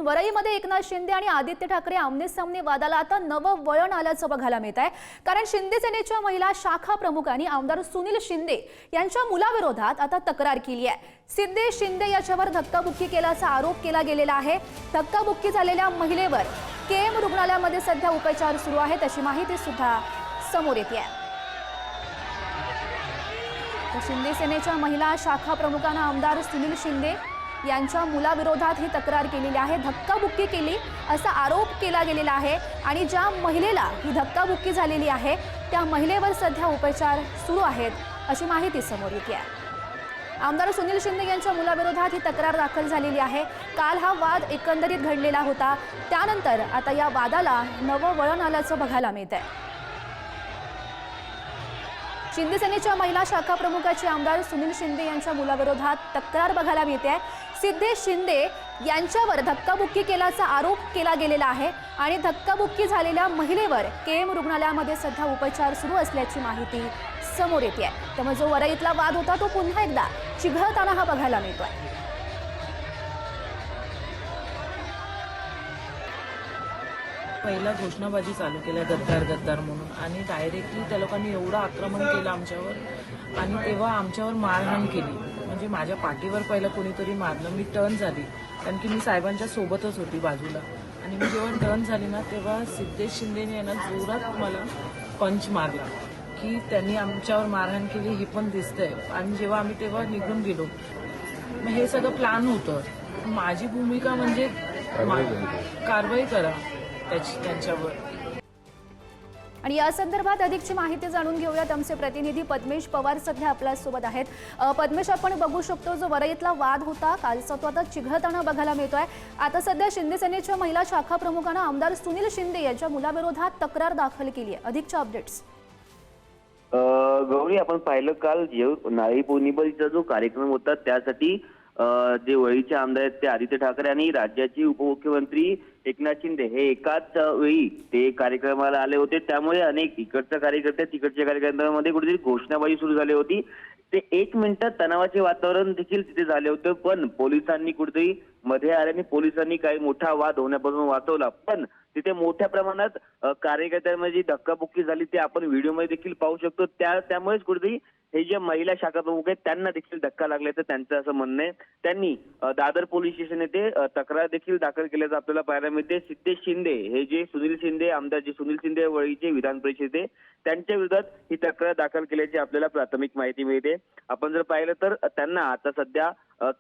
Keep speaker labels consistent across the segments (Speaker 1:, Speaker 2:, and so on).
Speaker 1: वरईमध्ये एकनाथ शिंदे आणि आदित्य ठाकरे आमने-सामने वादाला आता नवं वळण आल्याचं बघायला मिळत आहे। कारण शिंदे सेनेच्या महिला शाखा प्रमुखांनी आमदार सुनील शिंदे यांच्या मुलाविरोधात आता तक्रार केली आहे। सिद्धेश शिंदे याच्यावर धक्काबुक्की केल्याचा आरोप केला गेलेला आहे। धक्काबुक्की झालेल्या महिलेवर केम रुग्णालयामध्ये सध्या उपचार सुरू आहेत अशी माहिती सुद्धा समोर येते आहे। शिंदे सेनेच्या महिला शाखा प्रमुखांना आमदार सुनील शिंदे यांच्या मुलाविरोधात ही तक्रार केलेली आहे। धक्काबुक्की केली असा आरोप केला गेलेला आहे आणि ज्या महिलेला ही धक्काबुक्की झालेली आहे त्या महिलेवर सध्या उपचार सुरू आहेत अशी माहिती समोर येते आहे। आमदार सुनील शिंदे यांच्या मुलाविरोधात ही तक्रार दाखल झालेली आहे। काल हा वाद एकंदरीत घडलेला होता, त्यानंतर आता या वादाला नवं वळण आल्याचं बघायला मिळतंय। शिंदे सेनेच्या महिला शाखा प्रमुखाची आमदार सुनील शिंदे यांच्या मुलाविरोधात तक्रार बघायला मिळते। सिद्धेश शिंदे यांच्यावर धक्काबुक्की केल्याचा आरोप केला गेलेला आहे आणि धक्काबुक्की झालेल्या महिलेवर केम रुग्णालयामध्ये सध्या उपचार सुरू असल्याची माहिती समोर येते आहे। त्यामुळे जो वरईतला वाद होता तो पुन्हा एकदा चिघळताना हा बघायला मिळतोय।
Speaker 2: पहिला घोषणाबाजी चालू केल्या गद्दार गद्दार म्हणून आणि डायरेक्टली त्या लोकांनी एवढं आक्रमण केलं आमच्यावर आणि तेव्हा आमच्यावर मारहाण केली। म्हणजे माझ्या पाठीवर पहिलं कोणीतरी मारलं, मी टर्न झाली कारण की मी साहेबांच्या सोबतच होती बाजूला आणि मी जेव्हा टर्न झाली ना तेव्हा सिद्धेश शिंदेने ना जोरात मला पंच मारला की त्यांनी आमच्यावर मारहाण केली हे पण दिसतंय। आणि जेव्हा आम्ही तेव्हा निघून गेलो मग हे सगळं प्लॅन होतं। माझी भूमिका म्हणजे कारवाई करा त्यांच्यावर।
Speaker 1: आणि या संदर्भात अधिकची माहिती जाणून घेऊयात। आमचे प्रतिनिधी पद्मेश पवार सध्या आपल्या सोबत आहेत। पद्मेश, आपण बघू शकतो जो वरईतला वाद होता कालचा तो आता चिघळताना बघायला मिळतोय। आता सध्या शिंदे सेनेच्या महिला शाखा प्रमुखांना आमदार सुनील शिंदे यांच्या मुलाविरोधात तक्रार दाखल केली आहे। अधिकच्या अपडेट्स
Speaker 3: गौरी, आपण पाहिलं काल जे नारळी पौर्णिमेचा जो कार्यक्रम होता त्यासाठी जे वरईचे आमदार आहेत ते आदित्य ठाकरे आणि राज्याचे उपमुख्यमंत्री एकनाथ शिंदे हे एकाच वेळी ते कार्यक्रमाला आले होते। त्यामुळे अनेक इकडच्या कार्यकर्ते तिकडच्या कार्यकर्त्यांमध्ये कुठेतरी घोषणाबाजी सुरू झाली होती। ते 1 मिनिटात तणावाचे वातावरण देखील तिथे झाले होते, पण पोलिसांनी कुठेतरी मध्ये आल्याने पोलिसांनी काही मोठा वाद होण्यापासून वाचवला। पण तिथे मोठ्या प्रमाणात कार्यकर्त्यांमध्ये धक्काबुक्की झाली ते आपण व्हिडिओमध्ये देखील पाहू शकतो। त्यामुळेच कुठेतरी हे जे महिला शाखा प्रमुख आहेत त्यांना देखील धक्का लागल्याचं त्यांचं असं म्हणणं आहे। त्यांनी दादर पोलीस स्टेशन येथे तक्रार देखील दाखल केल्याचं आपल्याला पाहायला मिळते। सिद्धेश शिंदे हे जे सुनील शिंदे आमदार जे सुनील शिंदे वरईचे विधान परिषदेचे त्यांच्या विरोधात ही तक्रार दाखल केल्याची आपल्याला प्राथमिक माहिती मिळते। आपण जर पाहिलं तर त्यांना आता सध्या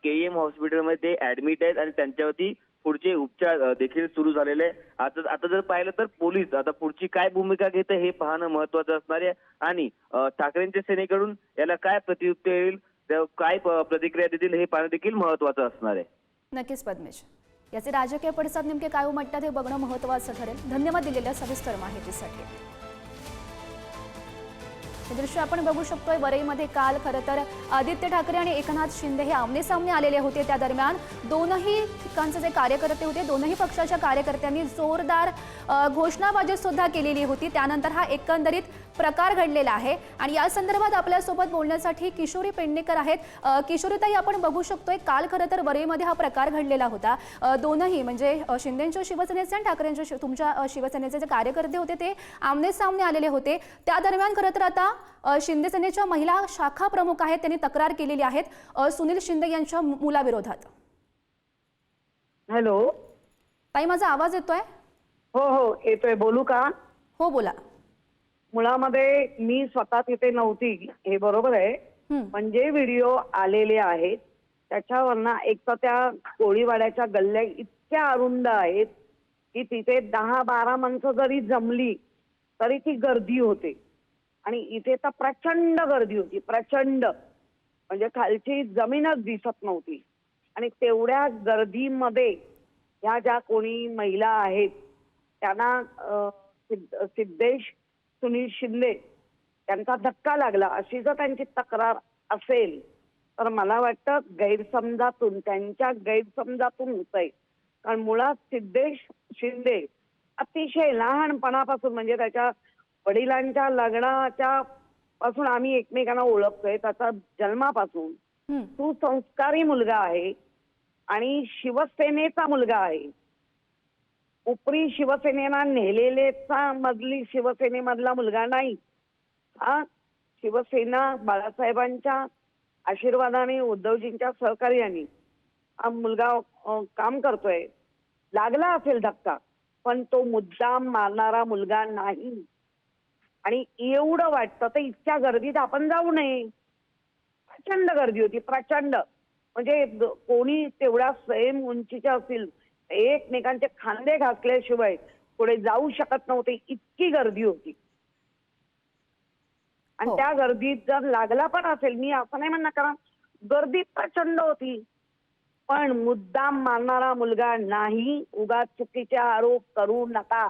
Speaker 3: केएम हॉस्पिटलमध्ये ते ऍडमिट आहेत आणि त्यांच्यावरती पुढचे उपचार देखील सुरू झालेले आहे। आता जर पाहिलं तर पोलीस आता पुढची काय भूमिका घेतं हे पाहणं महत्वाचं असणार आहे आणि ठाकरेंच्या सेनेकडून याला काय प्रत्युत्तर येईल, काय प्रतिक्रिया देतील हे पाहणं देखील महत्वाचं असणार आहे।
Speaker 1: नक्कीच पद्मेश, याचे राजकीय पडसाद नेमके काय उमटतात हे बघणं महत्त्वाचं ठरेल। धन्यवाद दिलेल्या सविस्तर माहितीसाठी। हे दृश्य आपण बघू शकतोय वरईमध्ये काल खरं तर आदित्य ठाकरे आणि एकनाथ शिंदे हे आमने-सामने आलेले होते। त्या दरम्यान दोनही ठिकाणचे जे कार्यकर्ते होते दोनही पक्षाच्या कार्यकर्त्यांनी जोरदार घोषणाबाजी सुद्धा केलेली होती। त्यानंतर हा एकंदरीत प्रकार घडलेला आहे आणि या संदर्भात आपल्यासोबत बोलण्यासाठी किशोरी पेडणेकर आहेत। किशोरीताई, आपण बघू शकतोय काल खरं तर वरईमध्ये हा प्रकार घडलेला होता। दोनही म्हणजे शिंदेंच्या शिवसेनेचे आणि ठाकरेंच्या तुमच्या शिवसेनेचे जे कार्यकर्ते होते ते आमने-सामने आलेले होते। त्या दरम्यान खरं तर आता शिंदे सेनेच्या महिला शाखा प्रमुख आहेत त्यांनी तक्रार केलेली आहे सुनील शिंदे यांच्या मुलाविरोधात।
Speaker 4: हॅलो
Speaker 1: ताई, माझा आवाज येतोय?
Speaker 4: हो हो येतोय, बोलू का?
Speaker 1: हो बोला।
Speaker 4: मुळामध्ये मी स्वतः तिथे नव्हती हे बरोबर आहे, म्हणजे व्हिडिओ आलेले आहेत त्याच्यावरनं एक तर त्या कोळीवाड्याच्या गल्ल्या इतक्या अरुंद आहेत की तिथे 10-12 माणसं जरी जमली तरी ती गर्दी होते आणि इथे तर प्रचंड गर्दी होती, प्रचंड म्हणजे खालची जमीनच दिसत नव्हती। आणि तेवढ्या गर्दीमध्ये ह्या ज्या कोणी महिला आहेत त्यांना सिद्धेश सुनील शिंदे त्यांचा धक्का लागला अशी जर त्यांची तक्रार असेल तर मला वाटतं त्यांच्या गैरसमजातून होतंय। कारण मुळात सिद्धेश शिंदे अतिशय लहानपणापासून म्हणजे त्याच्या वडिलांच्या लग्नाच्या पासून आम्ही एकमेकांना ओळखतोय, त्याचा जन्मापासून सुसंस्कारी मुलगा आहे आणि शिवसेनेचा मुलगा आहे उपरी शिवसेनेला नेलेलेचा मधली शिवसेनेमधला मुलगा नाही. हा शिवसेना बाळासाहेबांच्या आशीर्वादाने, उद्धवजींच्या सहकार्याने हा मुलगा काम करतोय. लागला असेल धक्का, पण तो मुद्दाम मारणारा मुलगा नाही. आणि एवढं वाटतं तर इतक्या गर्दीत आपण जाऊ नये. प्रचंड गर्दी होती, प्रचंड. म्हणजे कोणी तेवढ्या सेम उंचीच्या असतील, एकमेकांचे खांदे घासल्याशिवाय पुढे जाऊ शकत नव्हते, इतकी गर्दी होती. आणि त्या गर्दीत जर लागला पण असेल, मी असं नाही म्हणणार, कारण गर्दी प्रचंड होती, पण मुद्दाम मारणारा मुलगा नाही. उगाच चुकीचे आरोप करू नका.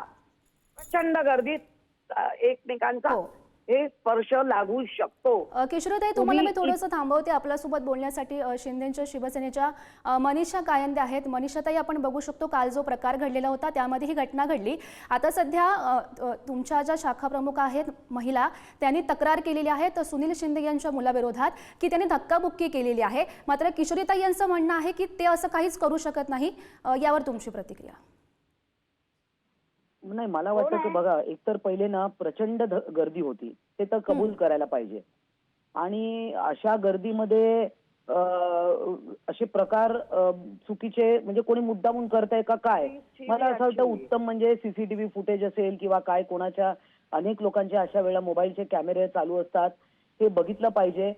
Speaker 4: प्रचंड गर्दीत एकमेकांचा हे स्पर्श लागू शकतो.
Speaker 1: किशोरीताई, तुम्हाला मी थोडंसं थांबवते आपल्यासोबत बोलण्यासाठी. शिंदेच्या शिवसेनेच्या मनीषा कायंदे आहेत. मनीषाताई, आपण बघू शकतो काल जो प्रकार घडलेला होता त्यामध्ये ही घटना घडली. आता सध्या तुमच्या ज्या शाखा प्रमुख आहेत महिला, त्यांनी तक्रार केलेली आहे तर सुनील शिंदे यांच्या मुलाविरोधात की त्यांनी धक्काबुक्की केलेली आहे. मात्र किशोरीताई यांचं म्हणणं आहे की ते असं काहीच करू शकत नाही. यावर तुमची प्रतिक्रिया?
Speaker 5: नाही, मला वाटतं की बघा, एकतर पहिले ना प्रचंड गर्दी होती, ते तर कबूल करायला पाहिजे. आणि अशा गर्दीमध्ये असे प्रकार चुकीचे म्हणजे कोणी मुद्दामून करताय का काय, मला असं वाटतं उत्तम म्हणजे सीसीटीव्ही फुटेज असेल किंवा काय, कोणाच्या अनेक लोकांचे अशा वेळेला मोबाईलचे कॅमेरे चालू असतात, हे बघितलं पाहिजे.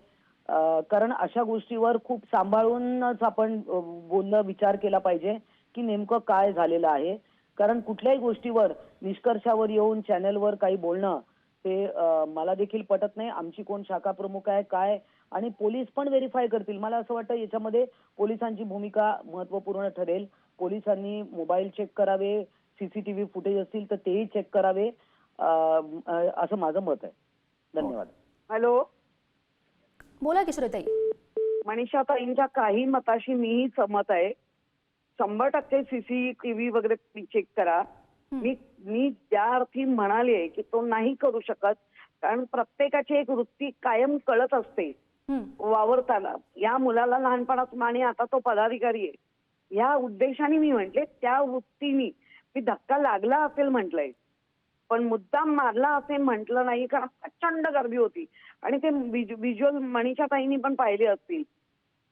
Speaker 5: कारण अशा गोष्टीवर खूप सांभाळूनच आपण बोलणं, विचार केला पाहिजे की नेमकं काय झालेलं आहे. कारण कुठल्याही गोष्टीवर निष्कर्षावर येऊन चॅनलवर काही बोलणं ते मला देखील पटत नाही. आमची कोण शाखा प्रमुख आहे काय, आणि पोलीस पण व्हेरीफाय करतील. मला असं वाटतं याच्यामध्ये पोलिसांची भूमिका महत्त्वपूर्ण ठरेल. पोलिसांनी मोबाईल चेक करावे, सीसीटीव्ही फुटेज असतील तर तेही चेक करावे, असं माझं मत आहे. धन्यवाद.
Speaker 4: हॅलो,
Speaker 1: बोला किशोरीताई.
Speaker 4: मनीषाताईंच्या काही मताशी मीही सहमत आहे. 100% सीसीटीव्ही वगैरे चेक करा. मी त्या अर्थी म्हणाले की तो नाही करू शकत, कारण प्रत्येकाची एक वृत्ती कायम कळत असते वावरताना. या मुलाला लहानपणापासून आणि आता तो पदाधिकारी आहे, या उद्देशाने मी म्हटले, त्या वृत्तीने मी धक्का लागला असेल म्हटलंय, पण मुद्दाम मारला असेल म्हटलं नाही. कारण प्रचंड गर्दी होती आणि ते व्हिज्युअल मनीषाताईंनी पण पाहिले असतील.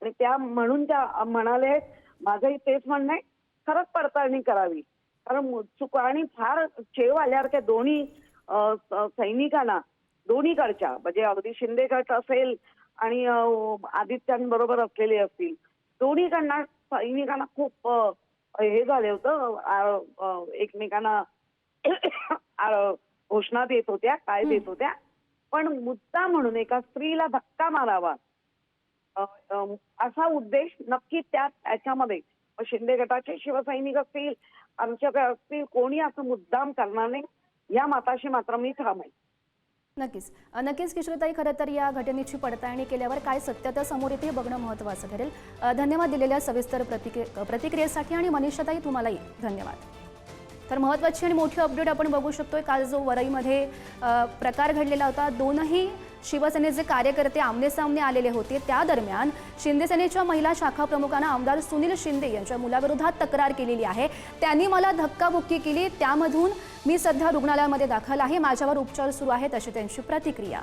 Speaker 4: आणि त्या म्हणून त्या म्हणाले, माझंही तेच म्हणणं आहे, खरंच पडताळणी करावी. कारण चुका आणि फार चेव आल्यासारख्या दोन्ही सैनिकांना, दोन्हीकडच्या, म्हणजे अगदी शिंदे गट असेल आणि आदित्यांबरोबर असलेले असतील, दोन्हीकडनं सैनिकांना खूप हे झाले होतं. एकमेकांना घोषणा देत होत्या, काय देत होत्या. पण मुद्दा म्हणून एका स्त्रीला धक्का मारावा असा उद्देश नक्की त्याच्यामध्ये शिंदे गटाचे शिवसैनिक असतील, आमच्याकडे असतील, कोणी असं मुद्दाम करणार नाही, या मताशी मात्र मी ठाम आहे.
Speaker 1: नक्कीच नक्कीच किशोरीताई, खरं तर या घटनेची पडताळणी केल्यावर काय सत्यता समोर येते हे बघणं महत्त्वाचं ठरेल. धन्यवाद दिलेल्या सविस्तर प्रतिक्रियेसाठी. आणि मनीषाताई, तुम्हालाही धन्यवाद. तर महत्त्वाची आणि मोठी अपडेट आपण बघू शकतोय. काल जो वरईमध्ये प्रकार घडलेला होता, दोनही शिवसेनेचे कार्यकर्ते आमनेसामने आलेले होते. त्या दरम्यान शिंदेसेनेच्या महिला शाखा प्रमुखांना आमदार सुनील शिंदे यांच्या मुलाविरोधात तक्रार केलेली आहे. त्यांनी मला धक्काबुक्की केली, त्यामधून मी सध्या रुग्णालयामध्ये दाखल आहे, माझ्यावर उपचार सुरू आहेत, अशी त्यांची प्रतिक्रिया.